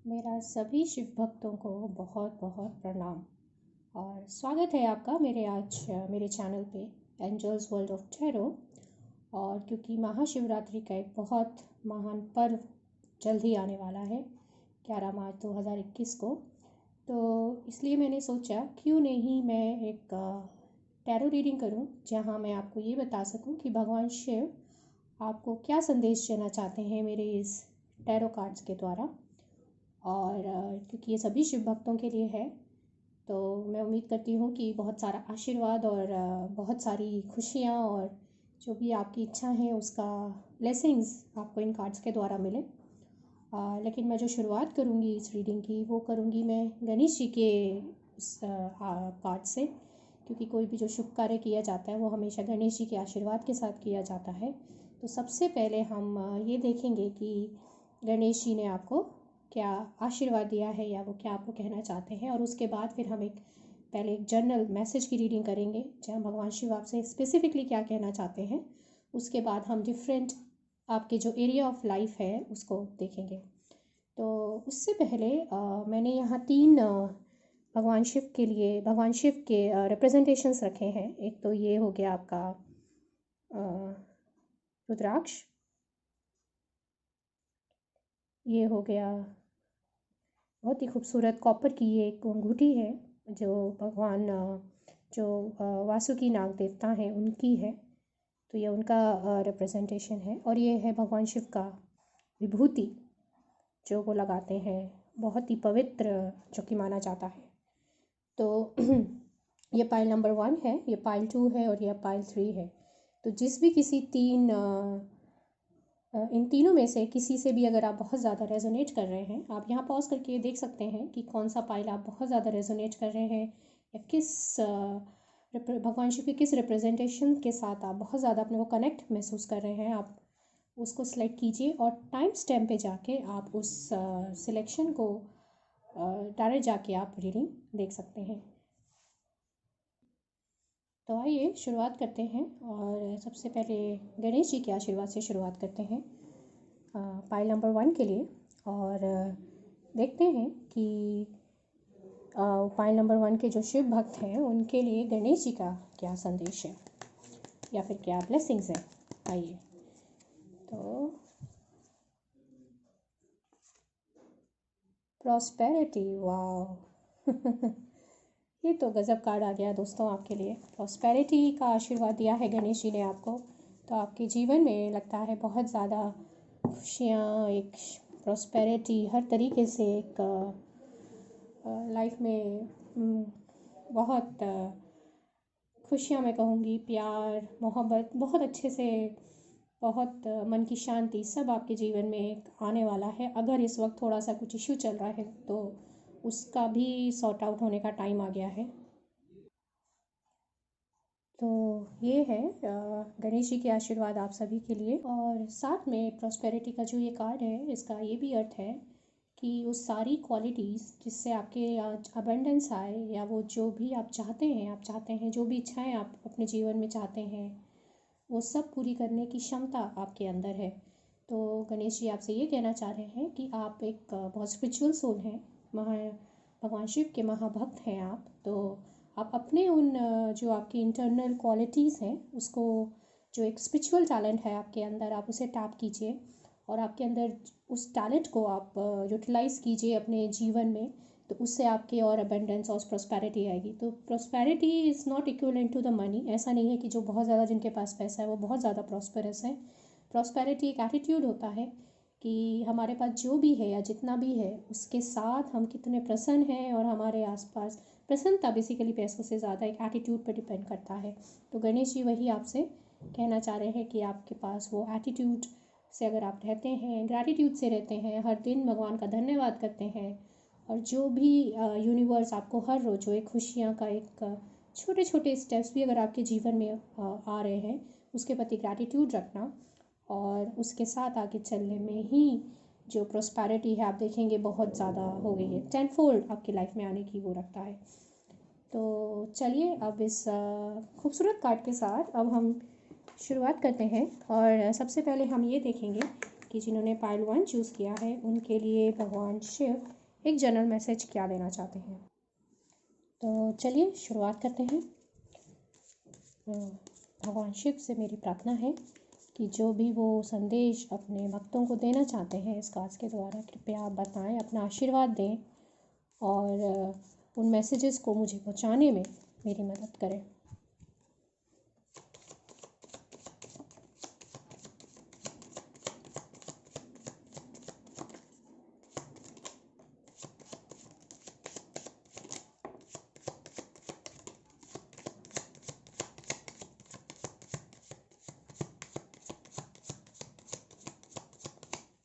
मेरा सभी शिव भक्तों को बहुत बहुत प्रणाम और स्वागत है आपका मेरे चैनल पे एंजल्स वर्ल्ड ऑफ टैरो। और क्योंकि महाशिवरात्रि का एक बहुत महान पर्व जल्द ही आने वाला है 11 मार्च 2021 को, तो इसलिए मैंने सोचा क्यों नहीं मैं एक टैरो रीडिंग करूं, जहां मैं आपको ये बता सकूं कि भगवान शिव आपको क्या संदेश देना चाहते हैं मेरे इस टैरो कार्ड्स के द्वारा। और क्योंकि ये सभी शिव भक्तों के लिए है, तो मैं उम्मीद करती हूँ कि बहुत सारा आशीर्वाद और बहुत सारी खुशियाँ और जो भी आपकी इच्छा है उसका ब्लेसिंग्स आपको इन कार्ड्स के द्वारा मिले। लेकिन मैं जो शुरुआत करूँगी इस रीडिंग की वो करूँगी मैं गणेश जी के उस कार्ड से, क्योंकि कोई भी जो शुभ कार्य किया जाता है वो हमेशा गणेश जी के आशीर्वाद के साथ किया जाता है। तो सबसे पहले हम ये देखेंगे कि गणेश जी ने आपको क्या आशीर्वाद दिया है या वो क्या आपको कहना चाहते हैं, और उसके बाद फिर हम पहले एक जर्नल मैसेज की रीडिंग करेंगे जहाँ भगवान शिव आपसे स्पेसिफिकली क्या कहना चाहते हैं। उसके बाद हम डिफरेंट आपके जो एरिया ऑफ लाइफ है उसको देखेंगे। तो उससे पहले मैंने यहाँ तीन भगवान शिव के रिप्रेजेंटेशंस रखे हैं। एक तो ये हो गया आपका रुद्राक्ष, ये हो गया बहुत ही खूबसूरत कॉपर की ये एक अंगूठी है जो भगवान जो वासुकी नाग देवता हैं उनकी है, तो ये उनका रिप्रेजेंटेशन है। और ये है भगवान शिव का विभूति जो वो लगाते हैं, बहुत ही पवित्र जो कि माना जाता है। तो ये पाइल नंबर 1 है, ये पाइल 2 है और ये पाइल 3 है। तो जिस भी किसी इन तीनों में से किसी से भी अगर आप बहुत ज़्यादा रेजोनेट कर रहे हैं, आप यहाँ पॉज करके देख सकते हैं कि कौन सा पाइल आप बहुत ज़्यादा रेजोनेट कर रहे हैं या भगवान शिव के किस रिप्रेजेंटेशन के साथ आप बहुत ज़्यादा अपने को कनेक्ट महसूस कर रहे हैं। आप उसको सिलेक्ट कीजिए और टाइम स्टैम्प पे जाके आप उस सिलेक्शन को डायरेक्ट जाके आप रीडिंग देख सकते हैं। तो आइए शुरुआत करते हैं और सबसे पहले गणेश जी के आशीर्वाद से शुरुआत करते हैं पाइल नंबर 1 के लिए। और देखते हैं कि पाइल नंबर 1 के जो शिव भक्त हैं उनके लिए गणेश जी का क्या संदेश है या फिर क्या ब्लेसिंग्स हैं। आइए, तो प्रॉस्पेरिटी, वाह ये तो गज़ब कार्ड आ गया दोस्तों आपके लिए। प्रॉस्पेरिटी का आशीर्वाद दिया है गणेश जी ने आपको, तो आपके जीवन में लगता है बहुत ज़्यादा खुशियाँ, एक प्रॉस्पेरिटी हर तरीके से एक लाइफ में बहुत खुशियाँ, मैं कहूँगी प्यार मोहब्बत, बहुत अच्छे से बहुत मन की शांति सब आपके जीवन में एक आने वाला है। अगर इस वक्त थोड़ा सा कुछ इश्यू चल रहा है तो उसका भी सॉर्ट आउट होने का टाइम आ गया है। तो ये है गणेश जी के आशीर्वाद आप सभी के लिए। और साथ में प्रॉस्पेरिटी का जो ये कार्ड है इसका ये भी अर्थ है कि वो सारी क्वालिटीज़ जिससे आपके आज अबंडेंस आए, या वो जो भी आप चाहते हैं जो भी इच्छाएं आप अपने जीवन में चाहते हैं वो सब पूरी करने की क्षमता आपके अंदर है। तो गणेश जी आपसे ये कहना चाह रहे हैं कि आप एक बहुत स्पिरिचुअल सोल हैं, महा भगवान शिव के महाभक्त हैं आप। तो आप अपने उन जो आपकी इंटरनल क्वालिटीज़ हैं उसको, जो एक स्पिरिचुअल टैलेंट है आपके अंदर, आप उसे टैप कीजिए और आपके अंदर उस टैलेंट को आप यूटिलाइज़ कीजिए अपने जीवन में। तो उससे आपके और अबंडेंस और प्रॉस्पेरिटी आएगी। तो prosperity is not equivalent to the money. ऐसा नहीं है कि जो बहुत ज़्यादा जिनके पास पैसा है वो बहुत ज़्यादा प्रॉस्पेरस है। प्रॉस्पेरिटी एक एटीट्यूड होता है कि हमारे पास जो भी है या जितना भी है उसके साथ हम कितने प्रसन्न हैं, और हमारे आसपास प्रसन्नता बेसिकली पैसों से ज़्यादा एक एटीट्यूड पर डिपेंड करता है। तो गणेश जी वही आपसे कहना चाह रहे हैं कि आपके पास वो एटीट्यूड से अगर आप रहते हैं, ग्रैटिट्यूड से रहते हैं, हर दिन भगवान का धन्यवाद करते हैं, और जो भी यूनिवर्स आपको हर रोज़ जो एक खुशियाँ का एक छोटे छोटे स्टेप्स भी अगर आपके जीवन में आ रहे हैं उसके प्रति ग्रैटिट्यूड रखना, और उसके साथ आगे चलने में ही जो प्रॉस्पेरिटी है आप देखेंगे बहुत ज़्यादा हो गई है, 10 फोल्ड आपकी लाइफ में आने की वो रखता है। तो चलिए अब इस खूबसूरत कार्ड के साथ अब हम शुरुआत करते हैं। और सबसे पहले हम ये देखेंगे कि जिन्होंने पाइल 1 चूज़ किया है उनके लिए भगवान शिव एक जनरल मैसेज क्या देना चाहते हैं। तो चलिए शुरुआत करते हैं। भगवान शिव से मेरी प्रार्थना है कि जो भी वो संदेश अपने भक्तों को देना चाहते हैं इस कार्ड्स के द्वारा, कृपया आप बताएं, अपना आशीर्वाद दें और उन मैसेजेस को मुझे पहुंचाने में मेरी मदद करें।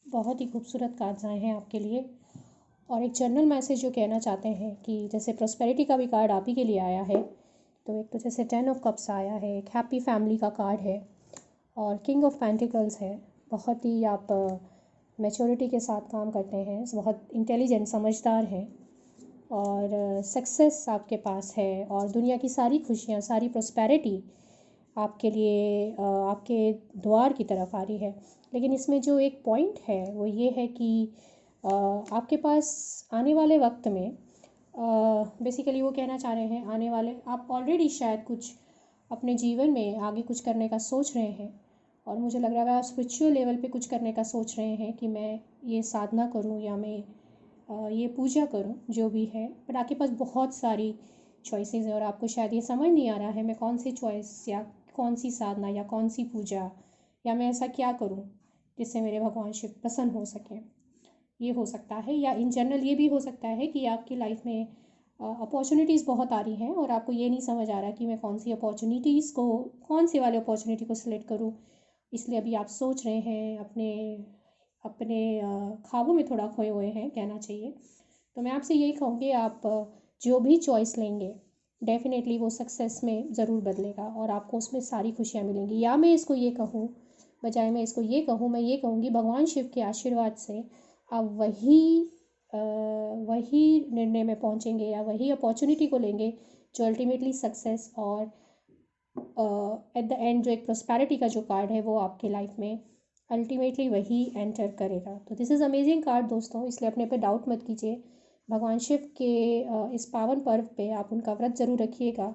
बहुत ही खूबसूरत कार्ड्स आए हैं आपके लिए और एक जनरल मैसेज जो कहना चाहते हैं कि जैसे प्रॉस्पेरिटी का भी कार्ड आप ही के लिए आया है, तो एक तो जैसे 10 ऑफ कप्स आया है, एक हैप्पी फैमिली का कार्ड है और किंग ऑफ पेंटिकल्स है। बहुत ही आप मैच्योरिटी के साथ काम करते हैं, बहुत इंटेलिजेंट समझदार हैं और सक्सेस आपके पास है और दुनिया की सारी खुशियाँ, सारी प्रॉस्पेरिटी आपके लिए आपके द्वार की तरफ आ रही है। लेकिन इसमें जो एक पॉइंट है वो ये है कि आपके पास आने वाले वक्त में बेसिकली वो कहना चाह रहे हैं, आने वाले आप ऑलरेडी शायद कुछ अपने जीवन में आगे कुछ करने का सोच रहे हैं और मुझे लग रहा है आप स्पिरिचुअल लेवल पे कुछ करने का सोच रहे हैं कि मैं ये साधना करूं या मैं ये पूजा करूं, जो भी है। पर आपके पास बहुत सारी चॉइसेस हैं और आपको शायद ये समझ नहीं आ रहा है मैं कौन सी चॉइस या कौन सी साधना या कौन सी पूजा या मैं ऐसा क्या करूं जिससे मेरे भगवान शिव प्रसन्न हो सकें। ये हो सकता है, या इन जनरल ये भी हो सकता है कि आपकी लाइफ में अपॉर्चुनिटीज़ बहुत आ रही हैं और आपको ये नहीं समझ आ रहा कि मैं कौन सी अपॉर्चुनिटीज़ को, कौन सी वाले अपॉर्चुनिटी को सिलेक्ट करूं। इसलिए अभी आप सोच रहे हैं, अपने अपने ख्वाबों में थोड़ा खोए हुए हैं कहना चाहिए। तो मैं आपसे यही कहूँगी, आप जो भी चॉइस लेंगे डेफिनेटली वो सक्सेस में ज़रूर बदलेगा और आपको उसमें सारी खुशियाँ मिलेंगी। या मैं इसको ये कहूँ, बजाय मैं इसको ये कहूँ, मैं ये कहूँगी भगवान शिव के आशीर्वाद से आप वही निर्णय में पहुँचेंगे या वही अपॉर्चुनिटी को लेंगे जो अल्टीमेटली सक्सेस और एट द एंड जो एक प्रॉस्पेरिटी का जो कार्ड है वो आपके लाइफ में अल्टीमेटली वही एंटर करेगा। तो दिस इज़ अमेजिंग कार्ड दोस्तों, इसलिए अपने पे डाउट मत कीजिए। भगवान शिव के इस पावन पर्व पे आप उनका व्रत ज़रूर रखिएगा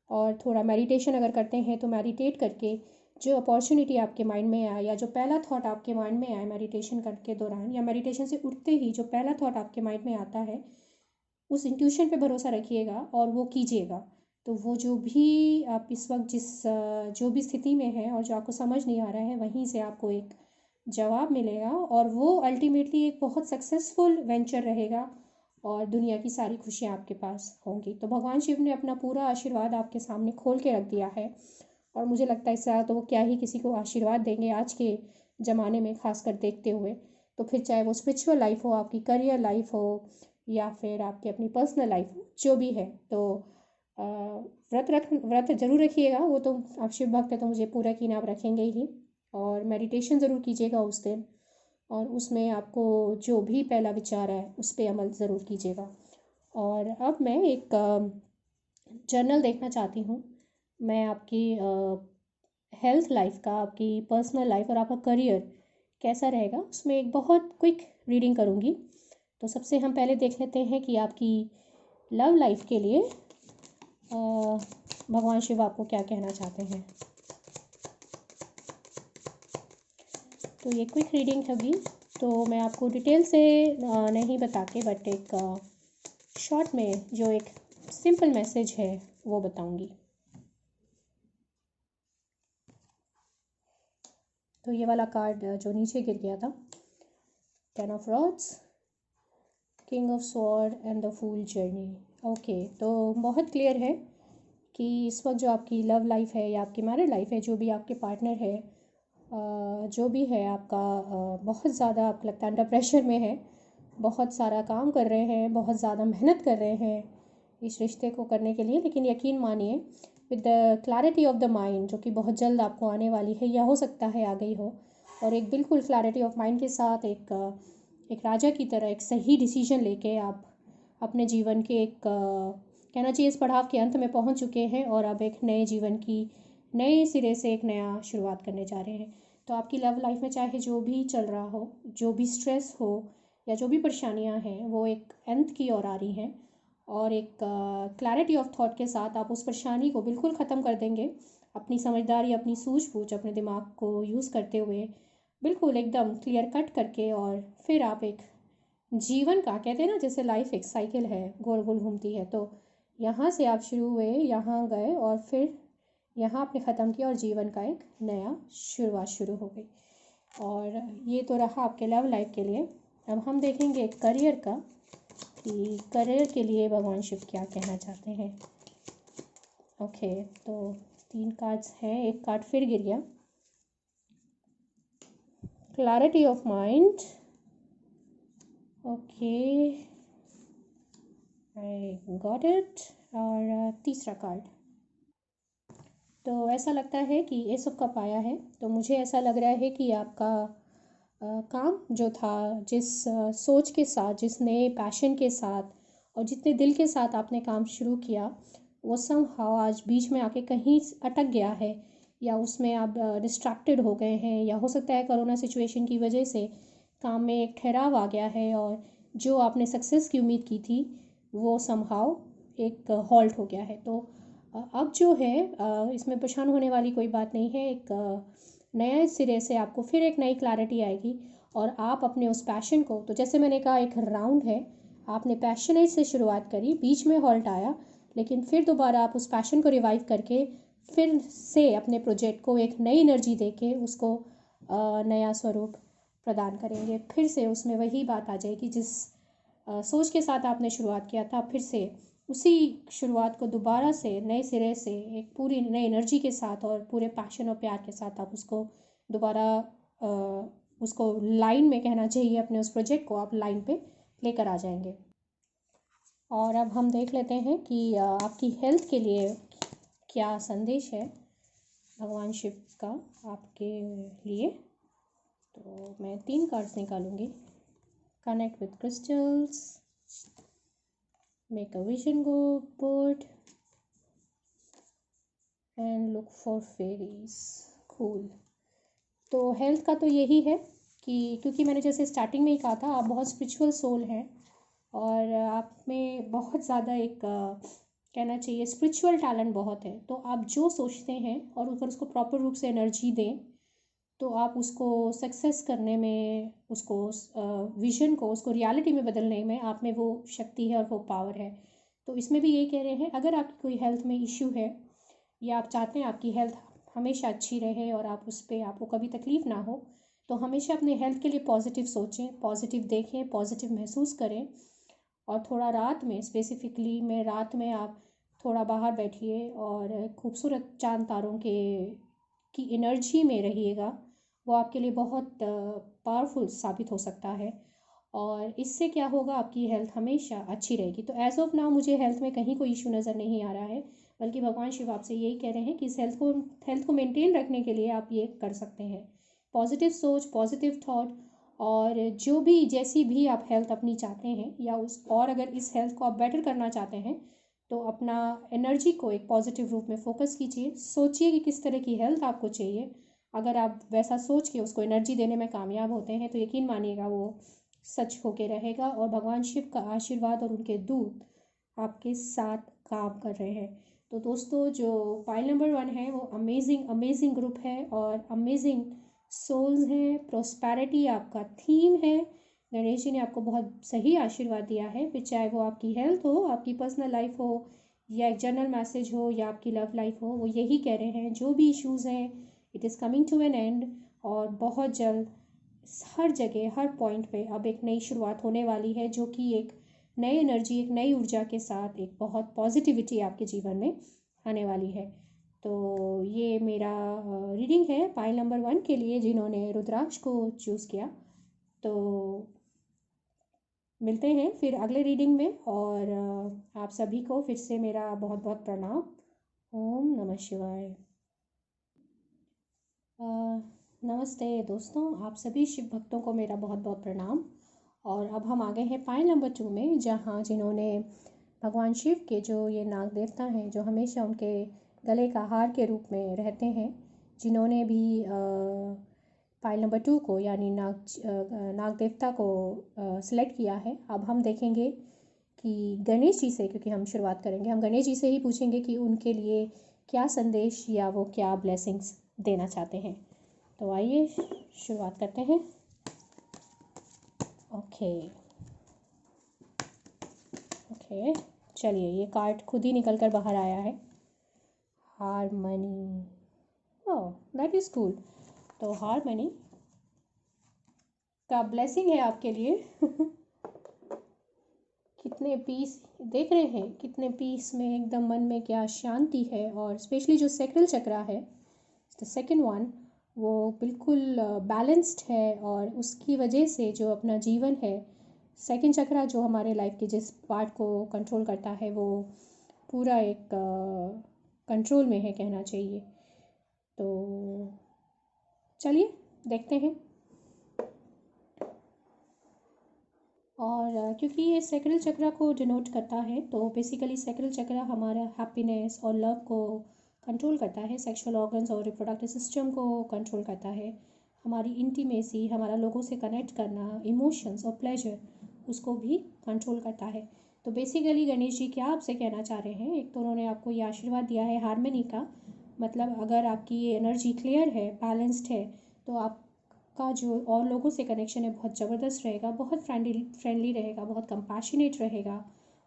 और थोड़ा मेडिटेशन अगर करते हैं तो मेडिटेट करके जो अपॉर्चुनिटी आपके माइंड में आए या जो पहला थॉट आपके माइंड में आए मेडिटेशन करके दौरान या मेडिटेशन से उठते ही जो पहला थॉट आपके माइंड में आता है उस इंट्यूशन पे भरोसा रखिएगा और वो कीजिएगा। तो वो जो भी आप इस वक्त जो भी स्थिति में है और जो आपको समझ नहीं आ रहा है वहीं से आपको एक जवाब मिलेगा और वो अल्टीमेटली एक बहुत सक्सेसफुल वेंचर रहेगा और दुनिया की सारी खुशियाँ आपके पास होंगी। तो भगवान शिव ने अपना पूरा आशीर्वाद आपके सामने खोल के रख दिया है और मुझे लगता है इससे ज़्यादा तो वो क्या ही किसी को आशीर्वाद देंगे आज के ज़माने में, खासकर देखते हुए। तो फिर चाहे वो स्पिरिचुअल लाइफ हो, आपकी करियर लाइफ हो या फिर आपकी अपनी पर्सनल लाइफ हो, जो भी है। तो व्रत ज़रूर रखिएगा, वो तो आप शिव भक्त है तो मुझे पूरा यकीन आप रखेंगे ही। और मेडिटेशन ज़रूर कीजिएगा उस दिन और उसमें आपको जो भी पहला विचार है उस पर अमल ज़रूर कीजिएगा। और अब मैं एक जर्नल देखना चाहती हूँ। मैं आपकी हेल्थ लाइफ का, आपकी पर्सनल लाइफ और आपका करियर कैसा रहेगा उसमें एक बहुत क्विक रीडिंग करूँगी। तो सबसे हम पहले देख लेते हैं कि आपकी लव लाइफ के लिए भगवान शिव आपको क्या कहना चाहते हैं। तो ये क्विक रीडिंग होगी, तो मैं आपको डिटेल से नहीं बता के बट एक शॉर्ट में जो एक सिंपल मैसेज है वो बताऊंगी। तो ये वाला कार्ड जो नीचे गिर गया था, 10 of rods, king of sword and the fool journey. Okay, तो बहुत क्लियर है कि इस वक्त जो आपकी लव लाइफ है या आपकी मैरिड लाइफ है, जो भी आपके पार्टनर है, जो भी है आपका, बहुत ज़्यादा आपको लगता है अंडर प्रेशर में है, बहुत सारा काम कर रहे हैं, बहुत ज़्यादा मेहनत कर रहे हैं इस रिश्ते को करने के लिए। लेकिन यकीन मानिए with the clarity of the mind, जो कि बहुत जल्द आपको आने वाली है या हो सकता है आ गई हो, और एक बिल्कुल क्लैरिटी ऑफ माइंड के साथ एक राजा की तरह एक सही डिसीजन लेके आप अपने जीवन के एक कहना चाहिए इस पड़ाव के अंत में पहुंच चुके हैं और अब एक नए जीवन की नए सिरे से एक नया शुरुआत करने जा रहे हैं। तो आपकी लव लाइफ में चाहे जो भी चल रहा हो, जो भी स्ट्रेस हो या जो भी परेशानियां हैं, वो एक अंत की ओर आ रही हैं और एक क्लैरिटी ऑफ थॉट के साथ आप उस परेशानी को बिल्कुल ख़त्म कर देंगे। अपनी समझदारी, अपनी सूझबूझ, अपने दिमाग को यूज़ करते हुए बिल्कुल एकदम क्लियर कट करके, और फिर आप एक जीवन का, कहते हैं ना जैसे लाइफ एक साइकिल है, गोल गोल घूमती है, तो यहाँ से आप शुरू हुए, यहाँ गए और फिर यहाँ आपने ख़त्म किया और जीवन का एक नया शुरुआत शुरू हो गई। और ये तो रहा आपके लव लाइफ के लिए। अब हम देखेंगे करियर का, कि करियर के लिए भगवान शिव क्या कहना चाहते हैं। ओके, तो 3 कार्ड्स हैं, एक कार्ड फिर गिर गया, clarity of mind. Okay, I got it. और तीसरा कार्ड, तो ऐसा लगता है कि ये सब कप आया है, तो मुझे ऐसा लग रहा है कि आपका काम जो था, जिस सोच के साथ, जिस नए पैशन के साथ और जितने दिल के साथ आपने काम शुरू किया, वो समहाउ आज बीच में आके कहीं अटक गया है, या उसमें आप डिस्ट्रैक्टेड हो गए हैं, या हो सकता है कोरोना सिचुएशन की वजह से काम में एक ठहराव आ गया है और जो आपने सक्सेस की उम्मीद की थी वो समहाउ एक हॉल्ट हो गया है। तो अब जो है इसमें परेशान होने वाली कोई बात नहीं है। एक नए सिरे से आपको फिर एक नई क्लैरिटी आएगी और आप अपने उस पैशन को, तो जैसे मैंने कहा एक राउंड है, आपने पैशनेट से शुरुआत करी, बीच में हॉल्ट आया, लेकिन फिर दोबारा आप उस पैशन को रिवाइव करके फिर से अपने प्रोजेक्ट को एक नई एनर्जी देके उसको नया स्वरूप प्रदान करेंगे। फिर से उसमें वही बात आ जाएगी, जिस सोच के साथ आपने शुरुआत किया था, फिर से उसी शुरुआत को दोबारा से नए सिरे से एक पूरी नई एनर्जी के साथ और पूरे पैशन और प्यार के साथ आप उसको दोबारा उसको लाइन में, कहना चाहिए, अपने उस प्रोजेक्ट को आप लाइन पे लेकर आ जाएंगे। और अब हम देख लेते हैं कि आपकी हेल्थ के लिए क्या संदेश है भगवान शिव का आपके लिए। तो मैं 3 कार्ड्स निकालूंगी। Connect with crystals, make a vision board and look for fairies. Cool. तो हेल्थ का तो यही है कि क्योंकि मैंने जैसे स्टार्टिंग में ही कहा था, आप बहुत स्पिरिचुअल सोल हैं और आप में बहुत ज़्यादा एक कहना चाहिए स्पिरिचुअल टैलेंट बहुत है। तो आप जो सोचते हैं और अगर उसको प्रॉपर रूप से एनर्जी दें तो आप उसको सक्सेस करने में, उसको विजन को, उसको रियलिटी में बदलने में आप में वो शक्ति है और वो पावर है। तो इसमें भी यही कह रहे हैं, अगर आपकी कोई हेल्थ में इश्यू है या आप चाहते हैं आपकी हेल्थ हमेशा अच्छी रहे और आप उस पर आपको कभी तकलीफ़ ना हो, तो हमेशा अपने हेल्थ के लिए पॉजिटिव सोचें, पॉजिटिव देखें, पॉजिटिव महसूस करें। और थोड़ा रात में, स्पेसिफिकली में रात में आप थोड़ा बाहर बैठिए और खूबसूरत चांद तारों के की एनर्जी में रहिएगा। वो आपके लिए बहुत पावरफुल साबित हो सकता है और इससे क्या होगा, आपकी हेल्थ हमेशा अच्छी रहेगी। तो एज ऑफ नाउ मुझे हेल्थ में कहीं कोई इशू नज़र नहीं आ रहा है, बल्कि भगवान शिव आपसे यही कह रहे हैं कि इस हेल्थ को मेंटेन रखने के लिए आप ये कर सकते हैं, पॉजिटिव सोच, पॉजिटिव थॉट, और जो भी जैसी भी आप हेल्थ अपनी चाहते हैं या उस, और अगर इस हेल्थ को आप बेटर करना चाहते हैं तो अपना एनर्जी को एक पॉजिटिव रूप में फोकस कीजिए। सोचिए कि किस तरह की हेल्थ आपको चाहिए। अगर आप वैसा सोच के उसको एनर्जी देने में कामयाब होते हैं तो यकीन मानिएगा वो सच होके रहेगा और भगवान शिव का आशीर्वाद और उनके दूत आपके साथ काम कर रहे हैं। तो दोस्तों, जो पाइल नंबर 1 है वो अमेजिंग अमेजिंग ग्रुप है और अमेजिंग सोल्स हैं। प्रोस्पैरिटी आपका थीम है। गणेश जी ने आपको बहुत सही आशीर्वाद दिया है, फिर चाहे वो आपकी हेल्थ हो, आपकी पर्सनल लाइफ हो, या एक जनरल मैसेज हो, या आपकी लव लाइफ हो, वो यही कह रहे हैं जो भी इश्यूज़ हैं it is coming to an end और बहुत जल्द हर जगह, हर पॉइंट पे अब एक नई शुरुआत होने वाली है, जो कि एक नई एनर्जी, एक नई ऊर्जा के साथ एक बहुत पॉजिटिविटी आपके जीवन में आने वाली है। तो ये मेरा रीडिंग है पाइल नंबर 1 के लिए जिन्होंने रुद्राक्ष को चूज़ किया। तो मिलते हैं फिर अगले रीडिंग में और आप सभी को फिर से मेरा बहुत बहुत प्रणाम। ओम नमः शिवाय। नमस्ते दोस्तों, आप सभी शिव भक्तों को मेरा बहुत बहुत प्रणाम। और अब हम आ गए हैं पाइल नंबर 2 में, जहाँ जिन्होंने भगवान शिव के जो ये नाग देवता हैं, जो हमेशा उनके गले का हार के रूप में रहते हैं, जिन्होंने भी फाइल नंबर 2 को यानी नाग देवता को सिलेक्ट किया है। अब हम देखेंगे कि गणेश जी से, क्योंकि हम शुरुआत करेंगे, हम गणेश जी से ही पूछेंगे कि उनके लिए क्या संदेश या वो क्या ब्लेसिंग्स देना चाहते हैं। तो आइए शुरुआत करते हैं। ओके ओके, चलिए, ये कार्ड खुद ही निकल कर बाहर आया है, harmony. Oh, that is cool. तो हारमनी का ब्लेसिंग है आपके लिए। कितने पीस देख रहे हैं, कितने पीस में एकदम मन में क्या शांति है। और स्पेशली जो सेक्रल चक्रा है, द सेकेंड वन, वो बिल्कुल बैलेंस्ड है। और उसकी वजह से जो अपना जीवन है, सेकंड चक्रा जो हमारे लाइफ के जिस पार्ट को कंट्रोल करता है, वो पूरा एक कंट्रोल में है कहना चाहिए। तो चलिए देखते हैं। और क्योंकि ये सेक्रल चक्रा को डिनोट करता है, तो बेसिकली सेक्रल चक्रा हमारा हैप्पीनेस और लव को कंट्रोल करता है, सेक्सुअल ऑर्गन्स और रिप्रोडक्टिव सिस्टम को कंट्रोल करता है, हमारी इंटीमेसी, हमारा लोगों से कनेक्ट करना, इमोशंस और प्लेजर, उसको भी कंट्रोल करता है। तो बेसिकली गणेश जी क्या आपसे कहना चाह रहे हैं, एक तो उन्होंने आपको ये आशीर्वाद दिया है हारमनी का, मतलब अगर आपकी ये एनर्जी क्लियर है, बैलेंस्ड है, तो आपका जो और लोगों से कनेक्शन है बहुत ज़बरदस्त रहेगा, बहुत फ्रेंडली रहेगा, बहुत कंपैशनेट रहेगा,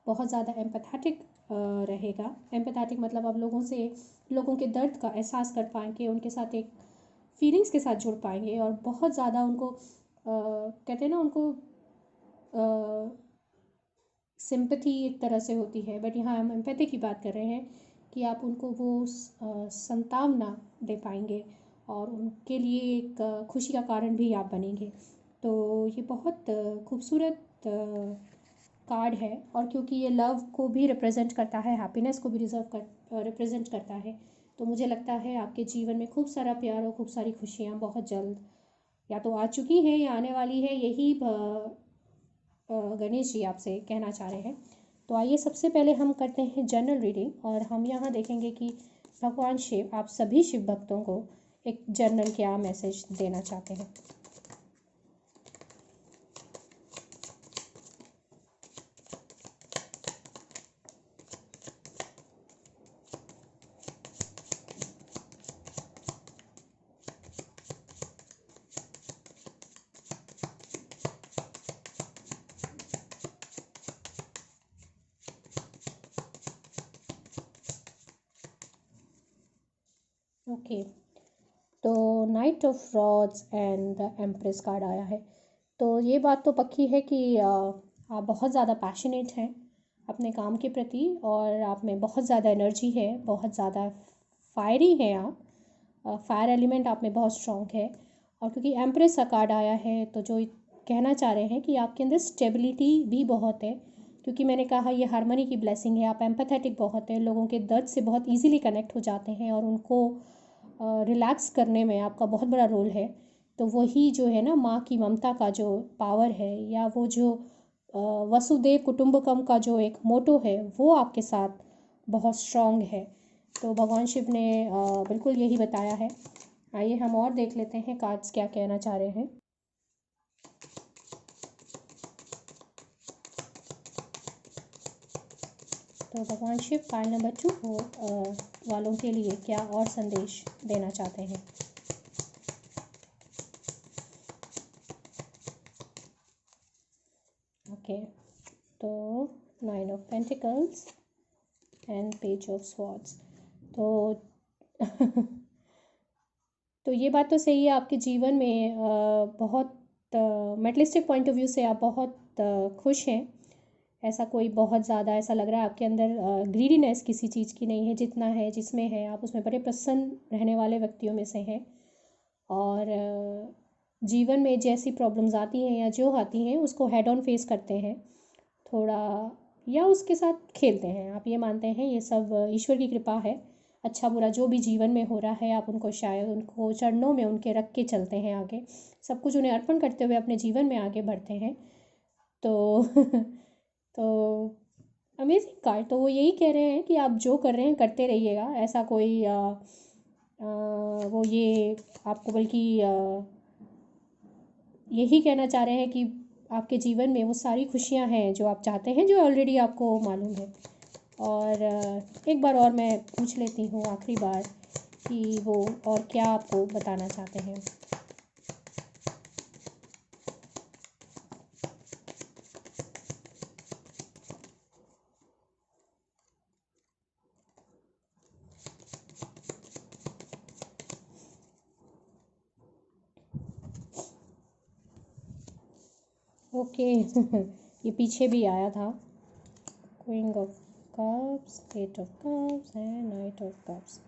बहुत ज़्यादा एम्पैथेटिक रहेगा। एम्पैथेटिक मतलब आप लोगों के दर्द का एहसास कर पाएंगे, उनके साथ एक फीलिंग्स के साथ जुड़ पाएंगे, और बहुत ज़्यादा उनको कहते हैं ना, उनको सिंपैथी एक तरह से होती है, बट यहाँ हम एम्पैथी की बात कर रहे हैं कि आप उनको वो संतावना दे पाएंगे और उनके लिए एक खुशी का कारण भी आप बनेंगे। तो ये बहुत खूबसूरत कार्ड है, और क्योंकि ये लव को भी रिप्रेजेंट करता है, हैप्पीनेस को भी रिप्रेजेंट करता है, तो मुझे लगता है आपके जीवन में खूब सारा प्यार और खूब सारी खुशियाँ बहुत जल्द या तो आ चुकी हैं या आने वाली है, यही गणेश जी आपसे कहना चाह रहे हैं। तो आइए सबसे पहले हम करते हैं जनरल रीडिंग, और हम यहाँ देखेंगे कि भगवान शिव आप सभी शिव भक्तों को एक जनरल क्या मैसेज देना चाहते हैं। ओके, तो night of rods and the empress card आया है। तो ये बात तो पक्की है कि आप बहुत ज़्यादा पैशनेट हैं अपने काम के प्रति, और आप में बहुत ज़्यादा एनर्जी है, बहुत ज़्यादा फायरी हैं आप, फायर एलिमेंट आप में बहुत स्ट्रॉन्ग है। और क्योंकि एम्प्रेस का कार्ड आया है, तो जो कहना चाह रहे हैं कि आपके अंदर स्टेबिलिटी भी बहुत है, क्योंकि मैंने कहा ये हारमनी की ब्लेसिंग है। आप एम्पैथेटिक बहुत है, लोगों के दर्द से बहुत इजीली कनेक्ट हो जाते हैं, और उनको रिलैक्स करने में आपका बहुत बड़ा रोल है। तो वही जो है ना, माँ की ममता का जो पावर है, या वो जो वसुदेव कुटुंबकम का जो एक मोटो है, वो आपके साथ बहुत स्ट्रॉन्ग है। तो भगवान शिव ने बिल्कुल यही बताया है। आइए हम और देख लेते हैं कार्ड्स क्या कहना चाह रहे हैं। तो भगवान शिव कार्ड नंबर 2 वालों के लिए क्या और संदेश देना चाहते हैं। ओके, तो 9 of pentacles and page of swords. तो तो ये बात तो सही है, आपके जीवन में बहुत मेटलिस्टिक पॉइंट ऑफ व्यू से आप बहुत खुश हैं। ऐसा कोई बहुत ज़्यादा ऐसा लग रहा है आपके अंदर ग्रीडीनेस किसी चीज़ की नहीं है, जितना है जिसमें है आप उसमें बड़े प्रसन्न रहने वाले व्यक्तियों में से हैं। और जीवन में जैसी प्रॉब्लम्स आती हैं या जो आती हैं, उसको हेड ऑन फेस करते हैं थोड़ा, या उसके साथ खेलते हैं। आप ये मानते हैं ये सब ईश्वर की कृपा है, अच्छा बुरा जो भी जीवन में हो रहा है, आप उनको शायद उनको चरणों में उनके रख के चलते हैं आगे, सब कुछ उन्हें अर्पण करते हुए अपने जीवन में आगे बढ़ते हैं। तो तो अमेजिंग कार्ड। तो वो यही कह रहे हैं कि आप जो कर रहे हैं करते रहिएगा, ऐसा कोई वो ये आपको बल्कि यही कहना चाह रहे हैं कि आपके जीवन में वो सारी खुशियाँ हैं जो आप चाहते हैं, जो ऑलरेडी आपको मालूम है। और एक बार और मैं पूछ लेती हूँ आखिरी बार कि वो और क्या आपको बताना चाहते हैं। ओके ये पीछे भी आया था, queen of cups, eight of cups and knight of cups.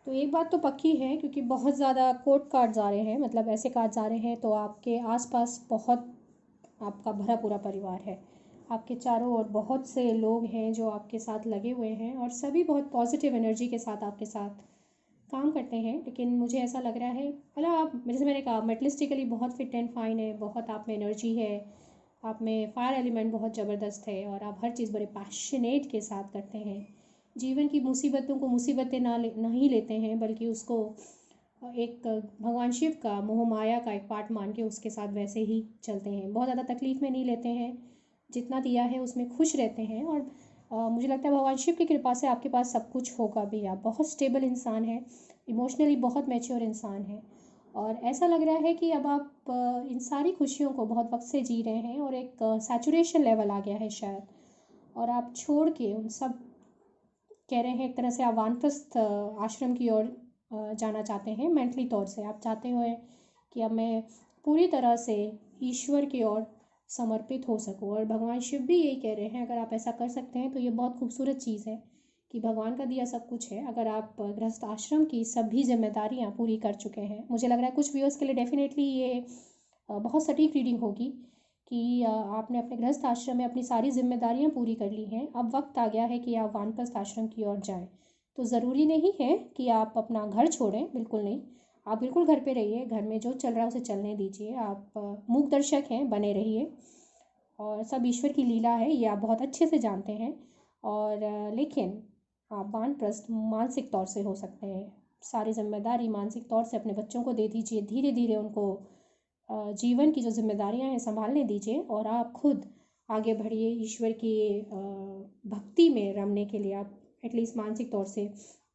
तो एक बात तो पक्की है, क्योंकि बहुत ज़्यादा कोर्ट कार्ड्स आ रहे हैं, मतलब ऐसे कार्ड्स आ रहे हैं, तो आपके आसपास बहुत आपका भरा पूरा परिवार है। आपके चारों ओर बहुत से लोग हैं जो आपके साथ लगे हुए हैं, और सभी बहुत पॉजिटिव एनर्जी के साथ आपके साथ काम करते हैं। लेकिन मुझे ऐसा लग रहा है, मतलब आप, जैसे मैंने कहा, मेटलिस्टिकली बहुत फिट एंड फाइन है, बहुत आप में एनर्जी है, आप में फायर एलिमेंट बहुत ज़बरदस्त है, और आप हर चीज़ बड़े पैशनेट के साथ करते हैं। जीवन की मुसीबतों को मुसीबतें नहीं लेते हैं, बल्कि उसको एक भगवान शिव का, मोह माया का एक पार्ट मान के उसके साथ वैसे ही चलते हैं। बहुत ज़्यादा तकलीफ़ में नहीं लेते हैं, जितना दिया है उसमें खुश रहते हैं। और मुझे लगता है भगवान शिव की कृपा से आपके पास सब कुछ होगा भी। आप बहुत स्टेबल इंसान हैं, इमोशनली बहुत मैच्योर इंसान हैं, और ऐसा लग रहा है कि अब आप इन सारी खुशियों को बहुत वक्त से जी रहे हैं, और एक सैचुरेशन लेवल आ गया है शायद, और आप छोड़ के उन सब, कह रहे हैं एक तरह से आप वानप्रस्थ आश्रम की ओर जाना चाहते हैं। मेंटली तौर से आप चाहते हुए कि अब मैं पूरी तरह से ईश्वर की ओर समर्पित हो सकूं, और भगवान शिव भी यही कह रहे हैं। अगर आप ऐसा कर सकते हैं तो ये बहुत खूबसूरत चीज़ है कि भगवान का दिया सब कुछ है। अगर आप गृहस्थ आश्रम की सभी जिम्मेदारियां पूरी कर चुके हैं, मुझे लग रहा है कुछ व्यूअर्स के लिए डेफिनेटली ये बहुत सटीक रीडिंग होगी कि आपने अपने गृहस्थ आश्रम में अपनी सारी जिम्मेदारियां पूरी कर ली हैं। अब वक्त आ गया है कि आप वानप्रस्थ आश्रम की ओर जाएं। तो ज़रूरी नहीं है कि आप अपना घर छोड़ें, बिल्कुल नहीं। आप बिल्कुल घर पे रहिए, घर में जो चल रहा है उसे चलने दीजिए। आप मूक दर्शक हैं, बने रहिए, और सब ईश्वर की लीला है, ये आप बहुत अच्छे से जानते हैं। और लेकिन आप वानप्रस्थ मानसिक तौर से हो सकते हैं। सारी जिम्मेदारी मानसिक तौर से अपने बच्चों को दे दीजिए, धीरे धीरे उनको जीवन की जो जिम्मेदारियां हैं संभालने दीजिए, और आप खुद आगे बढ़िए ईश्वर की भक्ति में रमने के लिए। आप एटलीस्ट मानसिक तौर से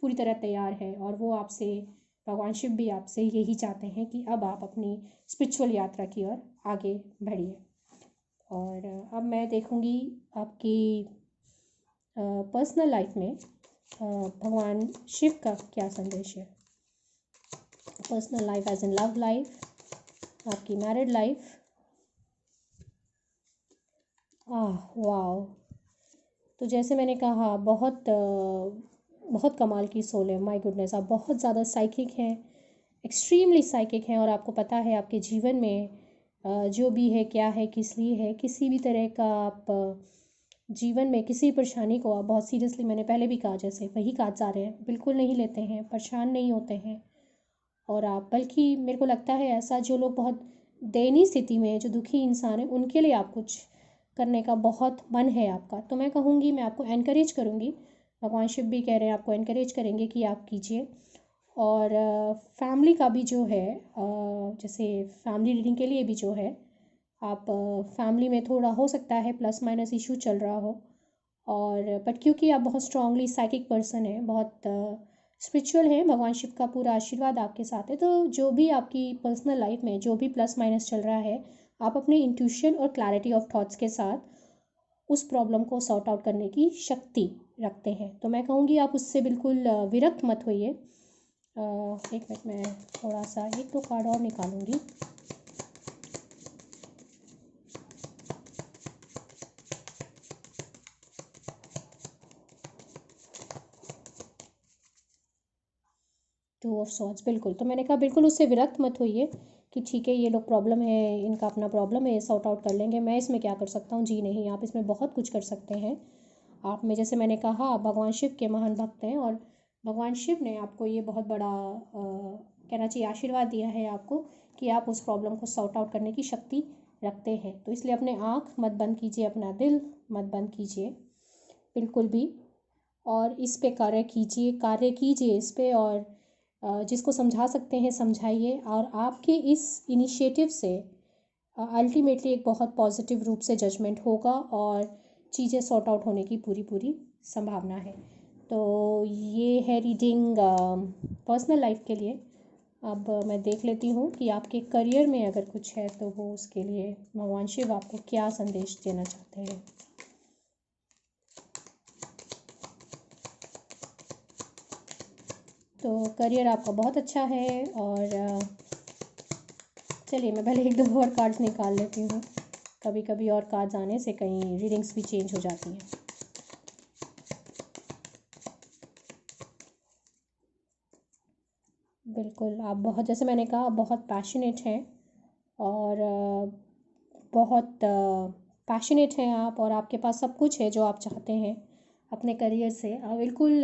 पूरी तरह तैयार है, और वो आपसे, भगवान शिव भी आपसे यही चाहते हैं कि अब आप अपनी स्पिरिचुअल यात्रा की ओर आगे बढ़िए। और अब मैं देखूंगी आपकी पर्सनल लाइफ में भगवान शिव का क्या संदेश है। Personal life as in love life, आपकी मैरिड लाइफ। वाह, तो जैसे मैंने कहा, बहुत कमाल की सोल है। माय गुडनेस, आप बहुत ज़्यादा साइकिक हैं, एक्सट्रीमली साइकिक हैं, और आपको पता है आपके जीवन में जो भी है, क्या है, किस लिए है, किसी भी तरह का आप जीवन में किसी परेशानी को आप बहुत सीरियसली, मैंने पहले भी कहा, जैसे वही कार्ड्स आ रहे हैं, बिल्कुल नहीं लेते हैं, परेशान नहीं होते हैं। और आप, बल्कि मेरे को लगता है ऐसा, जो लोग बहुत दयनीय स्थिति में हैं, जो दुखी इंसान हैं, उनके लिए आप कुछ करने का बहुत मन है आपका। तो मैं कहूँगी, मैं आपको एनकरेज करूँगी, भगवान शिव भी कह रहे हैं आपको एनकरेज करेंगे कि आप कीजिए। और फैमिली का भी जो है, जैसे फैमिली रीडिंग के लिए भी जो है, आप फैमिली में थोड़ा हो सकता है प्लस माइनस इशू चल रहा हो, और बट क्योंकि आप बहुत स्ट्रांगली साइकिक पर्सन हैं, बहुत स्पिरिचुअल हैं, भगवान शिव का पूरा आशीर्वाद आपके साथ है, तो जो भी आपकी पर्सनल लाइफ में जो भी प्लस माइनस चल रहा है, आप अपने इंट्यूशन और क्लैरिटी ऑफ थॉट्स के साथ उस प्रॉब्लम को सॉर्ट आउट करने की शक्ति रखते हैं। तो मैं कहूँगी आप उससे बिल्कुल विरक्त मत होइए। एक मिनट, मैं थोड़ा सा एक दो कार्ड और निकालूंगी। टू ऑफ सॉर्ड्स, बिल्कुल। तो मैंने कहा बिल्कुल उससे विरक्त मत होइए कि ठीक है, ये लोग प्रॉब्लम है, इनका अपना प्रॉब्लम है, सॉर्ट आउट कर लेंगे, मैं इसमें क्या कर सकता हूँ। जी नहीं, आप इसमें बहुत कुछ कर सकते हैं। आप में, जैसे मैंने कहा, आप भगवान शिव के महान भक्त हैं, और भगवान शिव ने आपको ये बहुत बड़ा कहना चाहिए आशीर्वाद दिया है आपको, कि आप उस प्रॉब्लम को सॉर्ट आउट करने की शक्ति रखते हैं। तो इसलिए अपने आँख मत बंद कीजिए, अपना दिल मत बंद कीजिए बिल्कुल भी, और इस पे कार्य कीजिए इस पे। और जिसको समझा सकते हैं समझाइए, और आपके इस इनिशिएटिव से अल्टीमेटली एक बहुत पॉजिटिव रूप से जजमेंट होगा और चीज़ें सॉर्ट आउट होने की पूरी पूरी संभावना है। तो ये है रीडिंग पर्सनल लाइफ के लिए। अब मैं देख लेती हूँ कि आपके करियर में अगर कुछ है तो वो उसके लिए भगवान शिव आपको क्या संदेश देना चाहते हैं। तो करियर आपका बहुत अच्छा है, और चलिए मैं पहले एक दो और कार्ड्स निकाल लेती हूँ। कभी कभी और कार्ड्स आने से कहीं रीडिंग्स भी चेंज हो जाती हैं। बिल्कुल, आप बहुत, जैसे मैंने कहा, आप बहुत पैशनेट हैं, और बहुत पैशनेट हैं आप, और आपके पास सब कुछ है जो आप चाहते हैं अपने करियर से। बिल्कुल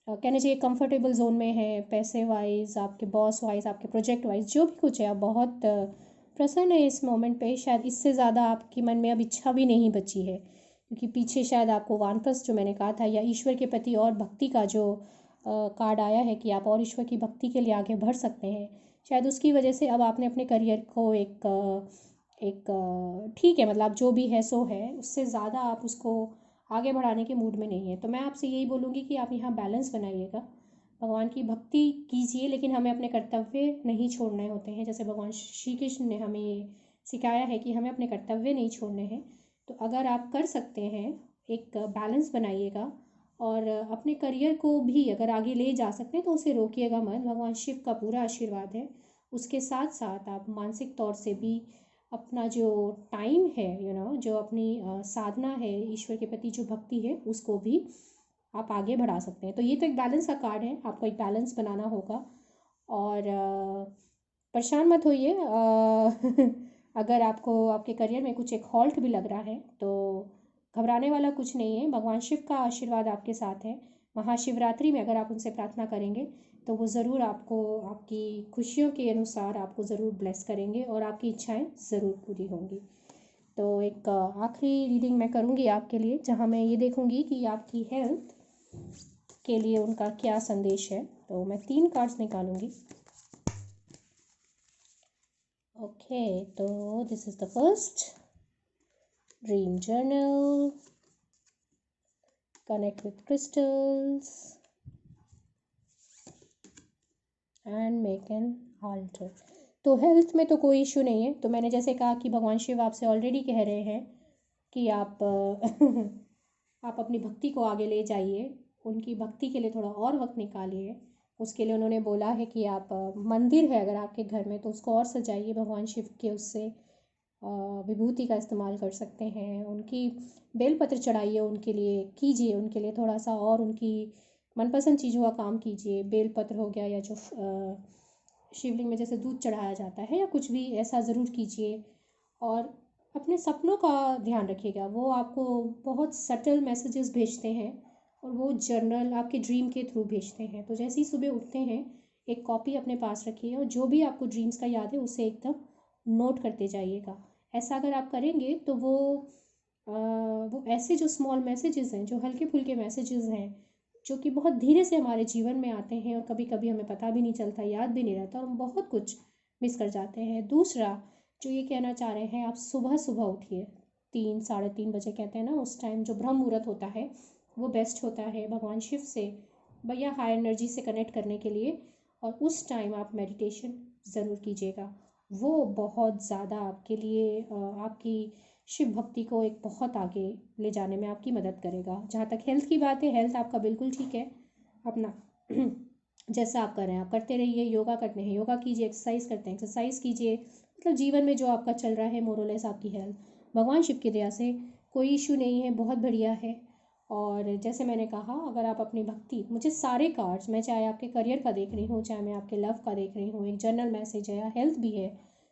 कहना चाहिए कंफर्टेबल जोन में है, पैसे वाइज, आपके बॉस वाइज, आपके प्रोजेक्ट वाइज, जो भी कुछ है आप बहुत प्रसन्न है इस मोमेंट पे। शायद इससे ज़्यादा आपके मन में अब इच्छा भी नहीं बची है, क्योंकि पीछे शायद आपको वानप्रस्थ जो मैंने कहा था, या ईश्वर के प्रति और भक्ति का जो कार्ड आया है कि आप और ईश्वर की भक्ति के लिए आगे बढ़ सकते हैं, शायद उसकी वजह से अब आपने अपने करियर को एक ठीक है, मतलब जो भी है सो है, उससे ज़्यादा आप उसको आगे बढ़ाने के मूड में नहीं है। तो मैं आपसे यही बोलूँगी कि आप यहाँ बैलेंस बनाइएगा, भगवान की भक्ति कीजिए, लेकिन हमें अपने कर्तव्य नहीं छोड़ने होते हैं। जैसे भगवान श्री कृष्ण ने हमें सिखाया है कि हमें अपने कर्तव्य नहीं छोड़ने हैं। तो अगर आप कर सकते हैं, एक बैलेंस बनाइएगा, और अपने करियर को भी अगर आगे ले जा सकते हैं तो उसे रोकिएगा मत। भगवान शिव का पूरा आशीर्वाद है। उसके साथ साथ आप मानसिक तौर से भी अपना जो टाइम है, जो अपनी साधना है, ईश्वर के प्रति जो भक्ति है, उसको भी आप आगे बढ़ा सकते हैं। तो ये तो एक बैलेंस का कार्ड है, आपको एक बैलेंस बनाना होगा। और परेशान मत होइए अगर आपको आपके करियर में कुछ एक हॉल्ट भी लग रहा है तो घबराने वाला कुछ नहीं है। भगवान शिव का आशीर्वाद आपके साथ है। महाशिवरात्रि में अगर आप उनसे प्रार्थना करेंगे तो वो ज़रूर आपको आपकी खुशियों के अनुसार आपको ज़रूर ब्लेस करेंगे, और आपकी इच्छाएं ज़रूर पूरी होंगी। तो एक आखिरी रीडिंग मैं करूँगी आपके लिए, जहाँ मैं ये देखूँगी कि आपकी हेल्थ के लिए उनका क्या संदेश है। तो मैं 3 कार्ड्स निकालूंगी। ओके, तो this is the first dream journal, connect with crystals and make an altar. तो हेल्थ में तो कोई इशू नहीं है। तो मैंने जैसे कहा कि भगवान शिव आपसे ऑलरेडी कह रहे हैं कि आप आप अपनी भक्ति को आगे ले जाइए, उनकी भक्ति के लिए थोड़ा और वक्त निकालिए। उसके लिए उन्होंने बोला है कि आप मंदिर है अगर आपके घर में तो उसको और सजाइए, भगवान शिव के उससे विभूति का इस्तेमाल कर सकते हैं। उनकी बेलपत्र चढ़ाइए, उनके लिए कीजिए, उनके लिए थोड़ा सा और उनकी मनपसंद चीज़ों का काम कीजिए। बेलपत्र हो गया, या जो शिवलिंग में जैसे दूध चढ़ाया जाता है, या कुछ भी ऐसा ज़रूर कीजिए। और अपने सपनों का ध्यान रखिएगा, वो आपको बहुत सटल मैसेजेस भेजते हैं, और वो जर्नल आपके ड्रीम के थ्रू भेजते हैं। तो जैसे ही सुबह उठते हैं एक कॉपी अपने पास रखिए, और जो भी आपको ड्रीम्स का याद है उसे एकदम नोट करते जाइएगा। ऐसा अगर आप करेंगे तो वो ऐसे जो स्मॉल मैसेजेस हैं, जो हल्के फुल्के मैसेजेस हैं, जो कि बहुत धीरे से हमारे जीवन में आते हैं, और कभी कभी हमें पता भी नहीं चलता, याद भी नहीं रहता, और हम बहुत कुछ मिस कर जाते हैं। दूसरा जो ये कहना चाह रहे हैं, आप सुबह सुबह उठिए, 3 साढ़े 3 बजे कहते हैं ना, उस टाइम जो ब्रह्म मुहूर्त होता है वो बेस्ट होता है भगवान शिव से भैया हाई एनर्जी से कनेक्ट करने के लिए। और उस टाइम आप मेडिटेशन ज़रूर कीजिएगा, वो बहुत ज़्यादा आपके लिए आपकी शिव भक्ति को एक बहुत आगे ले जाने में आपकी मदद करेगा। जहाँ तक हेल्थ की बात है, हेल्थ आपका बिल्कुल ठीक है। अपना जैसा आप कर रहे हैं आप करते रहिए, योगा करते हैं योगा कीजिए, एक्सरसाइज करते हैं एक्सरसाइज कीजिए। मतलब जीवन में जो आपका चल रहा है मोरलेस, आपकी हेल्थ भगवान शिव की दया से कोई इशू नहीं है, बहुत बढ़िया है। और जैसे मैंने कहा, अगर आप अपनी भक्ति, मुझे सारे कार्ड्स, मैं चाहे आपके करियर का देख रही हूँ, चाहे मैं आपके लव का देख रही हूँ, एक जनरल मैसेज है या हेल्थ भी है,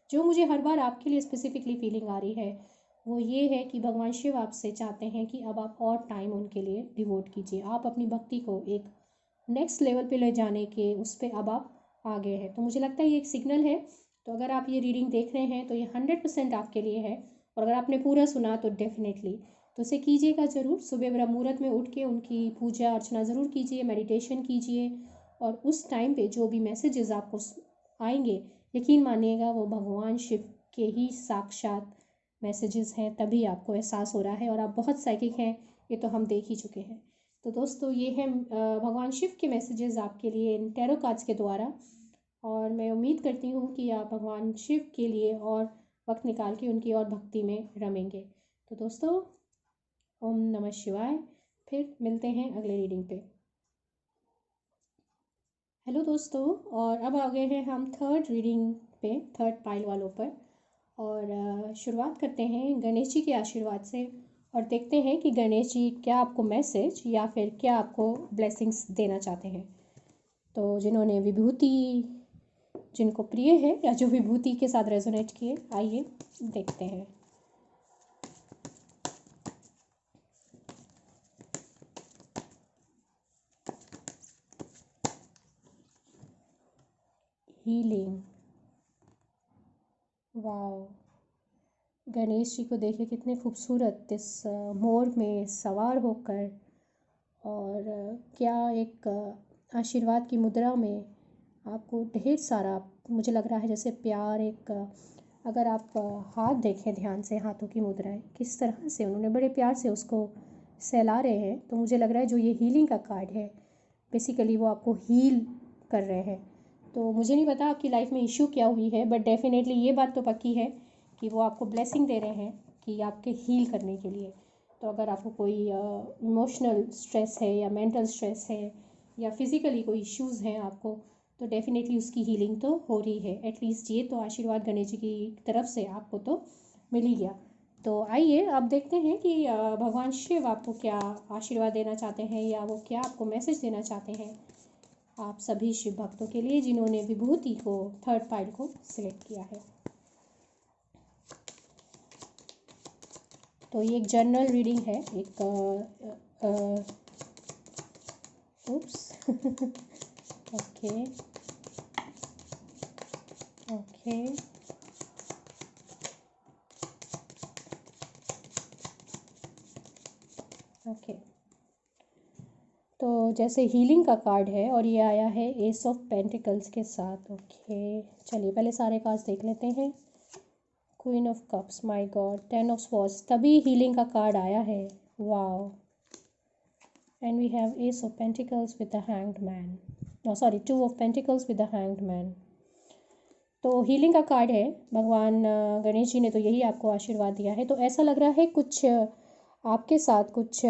जो मुझे हर बार आपके लिए स्पेसिफिकली फीलिंग आ रही है वो ये है कि भगवान शिव आपसे चाहते हैं कि अब आप और टाइम उनके लिए डिवोट कीजिए। आप अपनी भक्ति को एक नेक्स्ट लेवल पे ले जाने के उस पर अब आप आगे हैं। तो मुझे लगता है ये एक सिग्नल है। तो अगर आप ये रीडिंग देख रहे हैं तो ये 100% आपके लिए है, और अगर आपने पूरा सुना तो डेफिनेटली तो उसे कीजिएगा ज़रूर। सुबह ब्रह्म मुहूर्त में उठ के उनकी पूजा अर्चना ज़रूर कीजिए, मेडिटेशन कीजिए, और उस टाइम पे जो भी मैसेजेस आपको आएंगे, यकीन मानिएगा वो भगवान शिव के ही साक्षात मैसेजेस हैं, तभी आपको एहसास हो रहा है। और आप बहुत साइकिक हैं, ये तो हम देख ही चुके हैं। तो दोस्तों ये है भगवान शिव के मैसेजेस आपके लिए इन टैरो कार्ड्स के द्वारा। और मैं उम्मीद करती हूँ कि आप भगवान शिव के लिए और वक्त निकाल के उनकी और भक्ति में रमेंगे। तो दोस्तों ओम नमः शिवाय, फिर मिलते हैं अगले रीडिंग पे। हेलो दोस्तों, और अब आ गए हैं हम थर्ड रीडिंग पे, थर्ड पाइल वालों पर। और शुरुआत करते हैं गणेश जी के आशीर्वाद से और देखते हैं कि गणेश जी क्या आपको मैसेज या फिर क्या आपको ब्लेसिंग्स देना चाहते हैं। तो जिन्होंने विभूति, जिनको प्रिय है या जो विभूति के साथ रेजोनेट किए, आइए देखते हैं। Healing, wow. गणेश जी को देखिए कितने खूबसूरत इस मोर में सवार होकर, और क्या एक आशीर्वाद की मुद्रा में आपको ढेर सारा, मुझे लग रहा है जैसे प्यार, एक अगर आप हाथ देखें ध्यान से, हाथों की मुद्राएं किस तरह से उन्होंने बड़े प्यार से उसको सहला रहे हैं। तो मुझे लग रहा है जो ये हीलिंग का कार्ड है, बेसिकली वो आपको हील कर रहे हैं। तो मुझे नहीं पता आपकी लाइफ में इश्यू क्या हुई है, बट डेफिनेटली ये बात तो पक्की है कि वो आपको ब्लेसिंग दे रहे हैं कि आपके हील करने के लिए। तो अगर आपको कोई इमोशनल स्ट्रेस है या मेंटल स्ट्रेस है या फिज़िकली कोई इश्यूज़ हैं आपको, तो डेफिनेटली उसकी हीलिंग तो हो रही है। एटलीस्ट ये तो आशीर्वाद गणेश जी की तरफ से आपको तो मिल ही गया। तो आइए अब देखते हैं कि भगवान शिव आपको क्या आशीर्वाद देना चाहते हैं या वो क्या आपको मैसेज देना चाहते हैं आप सभी शिव भक्तों के लिए जिन्होंने विभूति को, थर्ड पाइल को सिलेक्ट किया है। तो ये एक जनरल रीडिंग है, एक oops okay okay ओके। तो जैसे हीलिंग का कार्ड है और ये आया है एस ऑफ पेंटिकल्स के साथ। ओके चलिए पहले सारे कार्ड्स देख लेते हैं। Queen of cups, my god, 10 of swords, तभी हीलिंग का कार्ड आया है। Wow. And we have ace of pentacles with the hanged man, no sorry, 2 of pentacles with the hanged man. तो हीलिंग का कार्ड है। भगवान गणेश जी ने तो यही आपको आशीर्वाद दिया है। तो ऐसा लग रहा है कुछ आपके साथ कुछ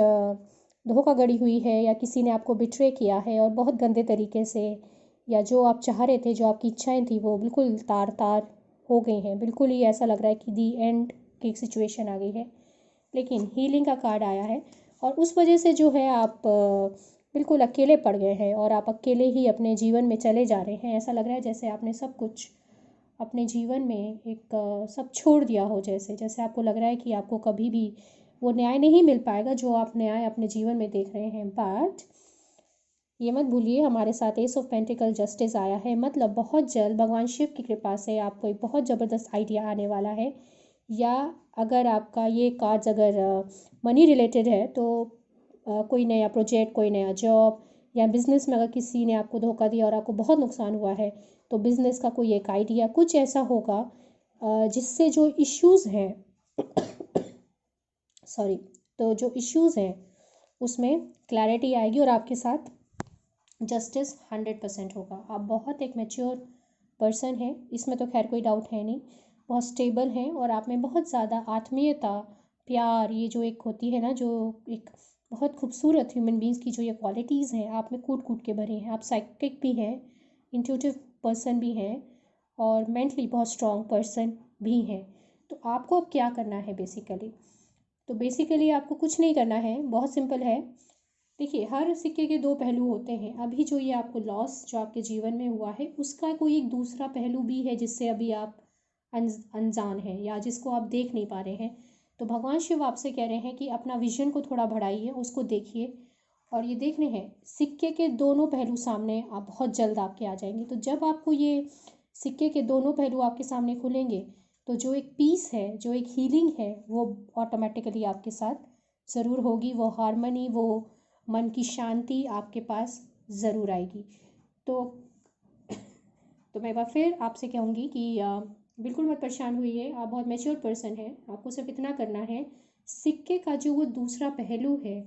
धोखाधड़ी हुई है या किसी ने आपको बिट्रे किया है और बहुत गंदे तरीके से, या जो आप चाह रहे थे, जो आपकी इच्छाएं थी, वो बिल्कुल तार तार हो गई हैं। बिल्कुल ही ऐसा लग रहा है कि दी एंड की एक सिचुएशन आ गई है, लेकिन हीलिंग का कार्ड आया है। और उस वजह से जो है आप बिल्कुल अकेले पड़ गए हैं और आप अकेले ही अपने जीवन में चले जा रहे हैं। ऐसा लग रहा है जैसे आपने सब कुछ अपने जीवन में एक सब छोड़ दिया हो, जैसे जैसे आपको लग रहा है कि आपको कभी भी वो न्याय नहीं मिल पाएगा जो आप न्याय अपने जीवन में देख रहे हैं। बट ये मत भूलिए हमारे साथ एस ऑफ पेंटिकल जस्टिस आया है, मतलब बहुत जल्द भगवान शिव की कृपा से आपको एक बहुत ज़बरदस्त आइडिया आने वाला है। या अगर आपका ये कार्ड्स अगर मनी रिलेटेड है तो कोई नया प्रोजेक्ट, कोई नया जॉब या बिज़नेस में अगर किसी ने आपको धोखा दिया और आपको बहुत नुकसान हुआ है, तो बिज़नेस का कोई एक आइडिया कुछ ऐसा होगा जिससे जो इश्यूज़ हैं सॉरी, तो जो इश्यूज़ हैं उसमें क्लैरिटी आएगी और आपके साथ जस्टिस 100% होगा। आप बहुत एक मैच्योर पर्सन हैं, इसमें तो खैर कोई डाउट है नहीं, बहुत स्टेबल हैं और आप में बहुत ज़्यादा आत्मीयता, प्यार, ये जो एक होती है ना, जो एक बहुत खूबसूरत ह्यूमन बींग्स की जो ये क्वालिटीज़ हैं आप में कूट कूट के भरी हैं। आप साइकिक भी हैं, इंट्यूटिव पर्सन भी हैं और मेंटली बहुत स्ट्रॉन्ग पर्सन भी हैं। तो आपको अब क्या करना है बेसिकली आपको कुछ नहीं करना है, बहुत सिंपल है। देखिए हर सिक्के के दो पहलू होते हैं। अभी जो ये आपको लॉस जो आपके जीवन में हुआ है उसका कोई एक दूसरा पहलू भी है जिससे अभी आप अनजान हैं या जिसको आप देख नहीं पा रहे हैं। तो भगवान शिव आपसे कह रहे हैं कि अपना विजन को थोड़ा बढ़ाइए, उसको देखिए और ये देखने हैं सिक्के के दोनों पहलू सामने आप बहुत जल्द आपके आ जाएंगे। तो जब आपको ये सिक्के के दोनों पहलू आपके सामने खुलेंगे तो जो एक पीस है, जो एक हीलिंग है, वो ऑटोमेटिकली आपके साथ ज़रूर होगी। वो हारमनी, वो मन की शांति आपके पास ज़रूर आएगी। तो तो मैं एक बार फिर आपसे कहूँगी कि बिल्कुल मत परेशान होइए। आप बहुत मैच्योर पर्सन हैं। आपको सिर्फ इतना करना है, सिक्के का जो वो दूसरा पहलू है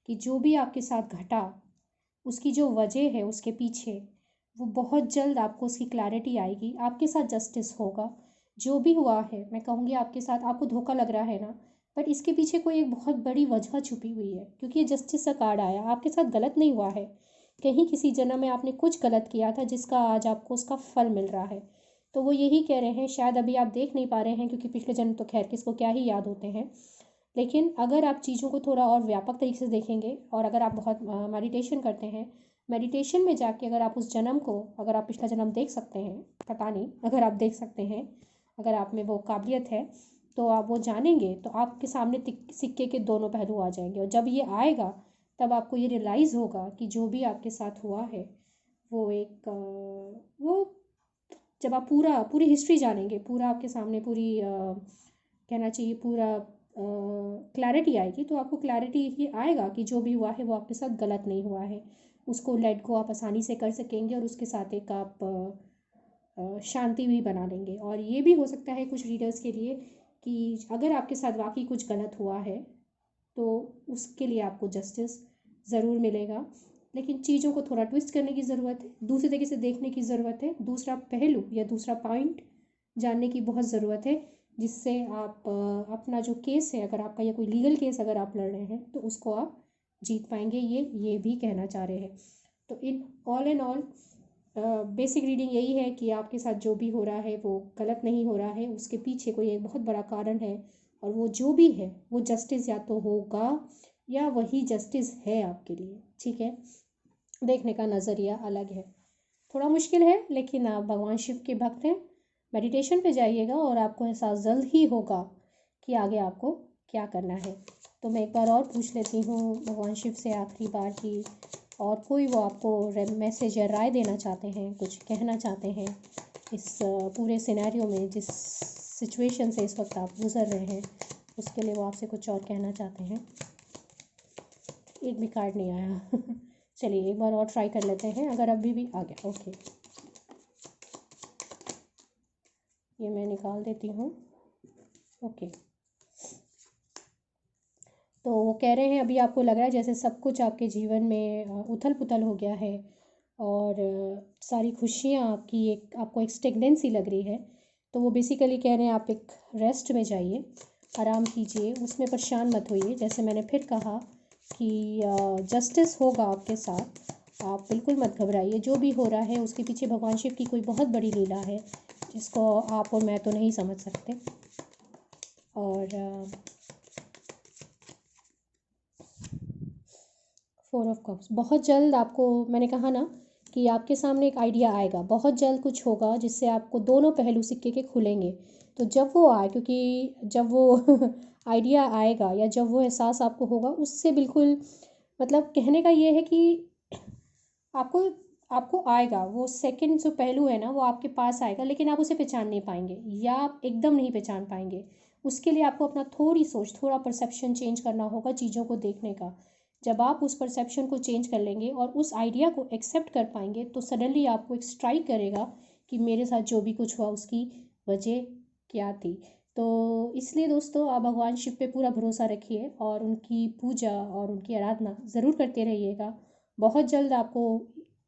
कि जो भी आपके साथ घटा, उसकी जो वजह है उसके पीछे, वो बहुत जल्द आपको उसकी क्लैरिटी आएगी। आपके साथ जस्टिस होगा। जो भी हुआ है, मैं कहूँगी आपके साथ, आपको धोखा लग रहा है ना, बट इसके पीछे कोई एक बहुत बड़ी वजह छुपी हुई है, क्योंकि ये जस्टिस का कार्ड आया। आपके साथ गलत नहीं हुआ है। कहीं किसी जन्म में आपने कुछ गलत किया था जिसका आज आपको उसका फल मिल रहा है। तो वो यही कह रहे हैं, शायद अभी आप देख नहीं पा रहे हैं क्योंकि पिछले जन्म तो खैर किसको क्या ही याद होते हैं, लेकिन अगर आप चीज़ों को थोड़ा और व्यापक तरीके से देखेंगे और अगर आप बहुत मेडिटेशन करते हैं, मेडिटेशन में जाके अगर आप उस जन्म को, अगर आप पिछला जन्म देख सकते हैं, पता नहीं, अगर आप देख सकते हैं, अगर आप में वो काबिलियत है, तो आप वो जानेंगे तो आपके सामने सिक्के के दोनों पहलू आ जाएंगे। और जब ये आएगा तब आपको ये रियलाइज़ होगा कि जो भी आपके साथ हुआ है वो एक वो जब आप पूरी हिस्ट्री जानेंगे, पूरा आपके सामने पूरी कहना चाहिए पूरा क्लैरिटी आएगी, तो आपको क्लैरिटी ये आएगा कि जो भी हुआ है वो आपके साथ गलत नहीं हुआ है। उसको लेट गो आप आसानी से कर सकेंगे और उसके साथ एक आप शांति भी बना लेंगे। और ये भी हो सकता है कुछ रीडर्स के लिए कि अगर आपके साथ वाकई कुछ गलत हुआ है तो उसके लिए आपको जस्टिस ज़रूर मिलेगा, लेकिन चीज़ों को थोड़ा ट्विस्ट करने की ज़रूरत है, दूसरे तरीके से देखने की ज़रूरत है, दूसरा पहलू या दूसरा पॉइंट जानने की बहुत ज़रूरत है, जिससे आप अपना जो केस है, अगर आपका या कोई लीगल केस अगर आप लड़ रहे हैं तो उसको आप जीत पाएंगे। ये भी कहना चाह रहे हैं। तो in all and all basic reading यही है कि आपके साथ जो भी हो रहा है वो गलत नहीं हो रहा है, उसके पीछे कोई एक बहुत बड़ा कारण है, और वो जो भी है वो जस्टिस या तो होगा या वही जस्टिस है आपके लिए। ठीक है, देखने का नज़रिया अलग है, थोड़ा मुश्किल है, लेकिन आप भगवान शिव के भक्त हैं, मेडिटेशन पे जाइएगा और आपको एहसास जल्द ही होगा कि आगे आपको क्या करना है। तो मैं एक बार और पूछ लेती हूँ भगवान शिव से आखिरी बार की, और कोई वो आपको मैसेज या राय देना चाहते हैं, कुछ कहना चाहते हैं इस पूरे सिनेरियो में, जिस सिचुएशन से इस वक्त आप गुजर रहे हैं, उसके लिए वो आपसे कुछ और कहना चाहते हैं। एक भी कार्ड नहीं आया चलिए एक बार और ट्राई कर लेते हैं, अगर अभी भी आ गया। ओके, ये मैं निकाल देती हूँ। ओके, तो वो कह रहे हैं अभी आपको लग रहा है जैसे सब कुछ आपके जीवन में उथल पुथल हो गया है, और सारी खुशियाँ आपकी आपको एक स्टेगनेंसी लग रही है। तो वो बेसिकली कह रहे हैं आप एक रेस्ट में जाइए, आराम कीजिए, उसमें परेशान मत होइए। जैसे मैंने फिर कहा कि जस्टिस होगा आपके साथ, आप बिल्कुल मत घबराइए। जो भी हो रहा है उसके पीछे भगवान शिव की कोई बहुत बड़ी लीला है जिसको आप और मैं तो नहीं समझ सकते। और 4 ऑफ कप्स, बहुत जल्द आपको, मैंने कहा ना कि आपके सामने एक आइडिया आएगा, बहुत जल्द कुछ होगा जिससे आपको दोनों पहलू सिक्के के खुलेंगे। तो जब वो आए, क्योंकि जब वो आइडिया आएगा या जब वो एहसास आपको होगा, उससे बिल्कुल मतलब कहने का ये है कि आपको आपको आएगा वो सेकंड जो पहलू है ना, वो आपके पास आएगा, लेकिन आप उसे पहचान नहीं पाएंगे या आप एकदम नहीं पहचान पाएंगे। उसके लिए आपको अपना थोड़ी सोच, थोड़ा परसेप्शन चेंज करना होगा चीज़ों को देखने का। जब आप उस परसेप्शन को चेंज कर लेंगे और उस आइडिया को एक्सेप्ट कर पाएंगे, तो सडनली आपको एक स्ट्राइक करेगा कि मेरे साथ जो भी कुछ हुआ उसकी वजह क्या थी। तो इसलिए दोस्तों, आप भगवान शिव पे पूरा भरोसा रखिए और उनकी पूजा और उनकी आराधना ज़रूर करते रहिएगा। बहुत जल्द आपको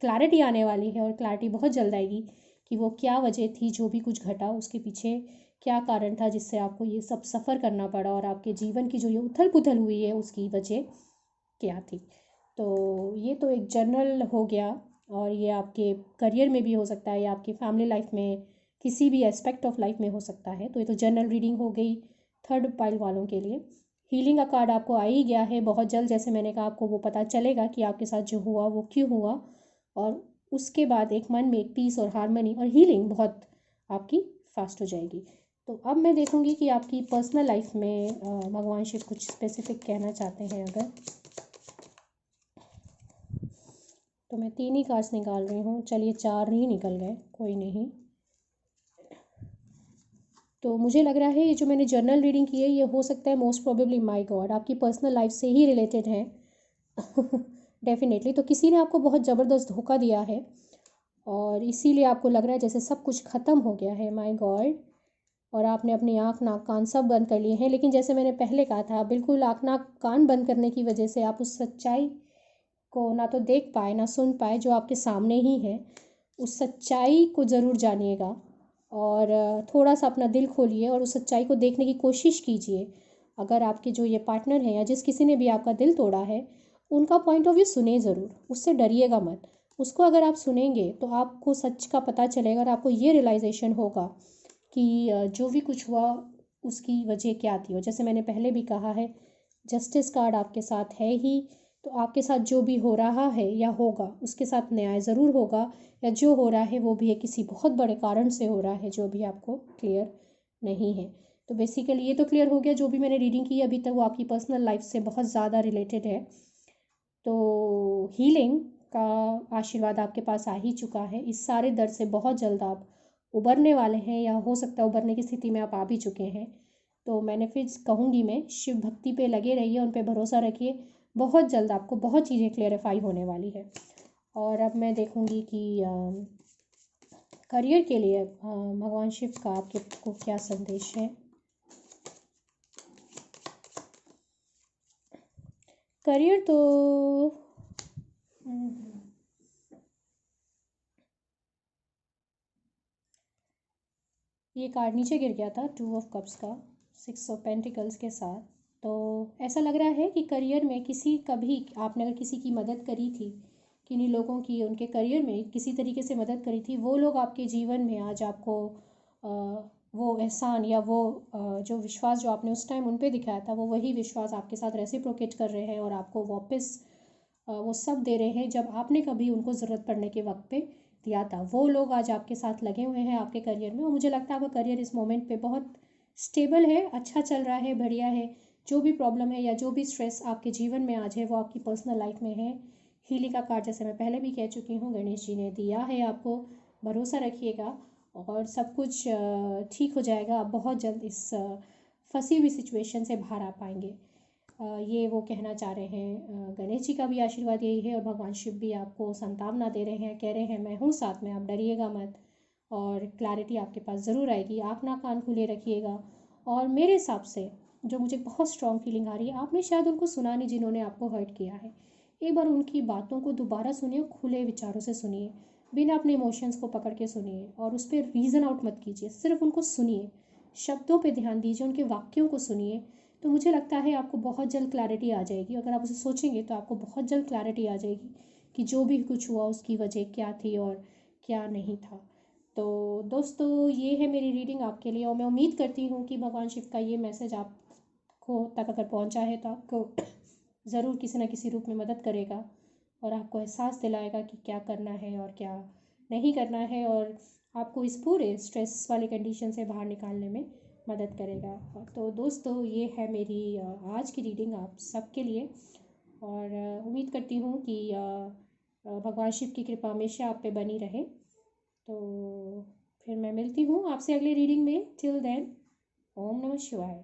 क्लैरिटी आने वाली है, और क्लैरिटी बहुत जल्द आएगी कि वो क्या वजह थी, जो भी कुछ घटा उसके पीछे क्या कारण था जिससे आपको ये सब सफ़र करना पड़ा, और आपके जीवन की जो ये उथल पुथल हुई है उसकी वजह क्या थी। तो ये तो एक जनरल हो गया, और ये आपके करियर में भी हो सकता है या आपकी फैमिली लाइफ में किसी भी एस्पेक्ट ऑफ लाइफ में हो सकता है। तो ये तो जनरल रीडिंग हो गई थर्ड पाइल वालों के लिए। हीलिंग का कार्ड आपको आ ही गया है, बहुत जल्द जैसे मैंने कहा आपको वो पता चलेगा कि आपके साथ जो हुआ वो क्यों हुआ, और उसके बाद एक मन में एक पीस और हारमनी और हीलिंग बहुत आपकी फास्ट हो जाएगी। तो अब मैं देखूंगी कि आपकी पर्सनल लाइफ में भगवान शिव कुछ स्पेसिफिक कहना चाहते हैं अगर, तो मैं 3 ही कार्ड्स निकाल रही हूँ। चलिए 4 ही निकल गए, कोई नहीं। तो मुझे लग रहा है ये जो मैंने जर्नल रीडिंग की है ये हो सकता है मोस्ट प्रोबेबली, माय गॉड, आपकी पर्सनल लाइफ से ही रिलेटेड है डेफिनेटली। तो किसी ने आपको बहुत ज़बरदस्त धोखा दिया है, और इसीलिए आपको लग रहा है जैसे सब कुछ ख़त्म हो गया है, माय गॉड। और आपने अपनी आँख नाक कान सब बंद कर लिए हैं, लेकिन जैसे मैंने पहले कहा था, बिल्कुल आँख नाक कान बंद करने की वजह से आप उस सच्चाई को ना तो देख पाए ना सुन पाए जो आपके सामने ही है। उस सच्चाई को ज़रूर जानिएगा और थोड़ा सा अपना दिल खोलिए और उस सच्चाई को देखने की कोशिश कीजिए। अगर आपके जो ये पार्टनर हैं या जिस किसी ने भी आपका दिल तोड़ा है, उनका पॉइंट ऑफ व्यू सुने ज़रूर, उससे डरिएगा मत। उसको अगर आप सुनेंगे तो आपको सच का पता चलेगा और आपको ये रियलाइजेशन होगा कि जो भी कुछ हुआ उसकी वजह क्या थी। और जैसे मैंने पहले भी कहा है, जस्टिस कार्ड आपके साथ है ही, तो आपके साथ जो भी हो रहा है या होगा उसके साथ न्याय ज़रूर होगा, या जो हो रहा है वो भी है किसी बहुत बड़े कारण से हो रहा है जो भी आपको क्लियर नहीं है। तो बेसिकली ये तो क्लियर हो गया, जो भी मैंने रीडिंग की अभी तक वो आपकी पर्सनल लाइफ से बहुत ज़्यादा रिलेटेड है। तो हीलिंग का आशीर्वाद आपके पास आ ही चुका है। इस सारे दर्द से बहुत जल्द आप उबरने वाले हैं, या हो सकता है उबरने की स्थिति में आप आ भी चुके हैं। तो मैंने फिर कहूँगी, मैं शिव भक्ति पे लगे रहिए, उन पे भरोसा रखिए। बहुत जल्द आपको बहुत चीज़ें क्लेरिफाई होने वाली है। और अब मैं देखूँगी कि करियर के लिए भगवान शिव का आपके को क्या संदेश है। करियर तो ये कार्ड नीचे गिर गया था, 2 ऑफ कप्स का 6 ऑफ पेंटिकल्स के साथ। तो ऐसा लग रहा है कि करियर में किसी कभी आपने अगर किसी की मदद करी थी, किन्हीं लोगों की उनके करियर में किसी तरीके से मदद करी थी, वो लोग आपके जीवन में आज आपको वो एहसान या वो जो विश्वास जो आपने उस टाइम उन पे दिखाया था, वो वही विश्वास आपके साथ रेसिप्रोकेट कर रहे हैं और आपको वापस वो सब दे रहे हैं जब आपने कभी उनको ज़रूरत पड़ने के वक्त पे दिया था। वो लोग आज आपके साथ लगे हुए हैं आपके करियर में, और मुझे लगता है आपका करियर इस मोमेंट पे बहुत स्टेबल है, अच्छा चल रहा है, बढ़िया है। जो भी प्रॉब्लम है या जो भी स्ट्रेस आपके जीवन में आज है वो आपकी पर्सनल लाइफ में है। हीलिंग का कार्ड जैसे मैं पहले भी कह चुकी हूँ, गणेश जी ने दिया है आपको। भरोसा रखिएगा और सब कुछ ठीक हो जाएगा। आप बहुत जल्द इस फंसी हुई सिचुएशन से बाहर आ पाएंगे। ये वो कहना चाह रहे हैं। गणेश जी का भी आशीर्वाद यही है और भगवान शिव भी आपको संतावना दे रहे हैं, कह रहे हैं मैं हूँ साथ में, आप डरिएगा मत और क्लैरिटी आपके पास ज़रूर आएगी। आँख नाक कान खुले रखिएगा। और मेरे हिसाब से जो मुझे बहुत स्ट्रॉन्ग फीलिंग आ रही है, आपने शायद उनको सुना नहीं जिन्होंने आपको हर्ट किया है। एक बार उनकी बातों को दोबारा सुनिए, खुले विचारों से सुनिए, बिना अपने इमोशंस को पकड़ के सुनिए और उस पर रीज़न आउट मत कीजिए, सिर्फ उनको सुनिए, शब्दों पे ध्यान दीजिए, उनके वाक्यों को सुनिए। तो मुझे लगता है आपको बहुत जल्द क्लैरिटी आ जाएगी। अगर आप उसे सोचेंगे तो आपको बहुत जल्द क्लैरिटी आ जाएगी कि जो भी कुछ हुआ उसकी वजह क्या थी और क्या नहीं था। तो दोस्तों, ये है मेरी रीडिंग आपके लिए और मैं उम्मीद करती हूँ कि भगवान शिव का ये मैसेज आपको तक अगर पहुँचा है तो आपको ज़रूर किसी न किसी रूप में मदद करेगा और आपको एहसास दिलाएगा कि क्या करना है और क्या नहीं करना है, और आपको इस पूरे स्ट्रेस वाली कंडीशन से बाहर निकालने में मदद करेगा। तो दोस्तों, ये है मेरी आज की रीडिंग आप सबके लिए, और उम्मीद करती हूँ कि भगवान शिव की कृपा हमेशा आप पे बनी रहे। तो फिर मैं मिलती हूँ आपसे अगली रीडिंग में। टिल देन, ओम नमः शिवाय।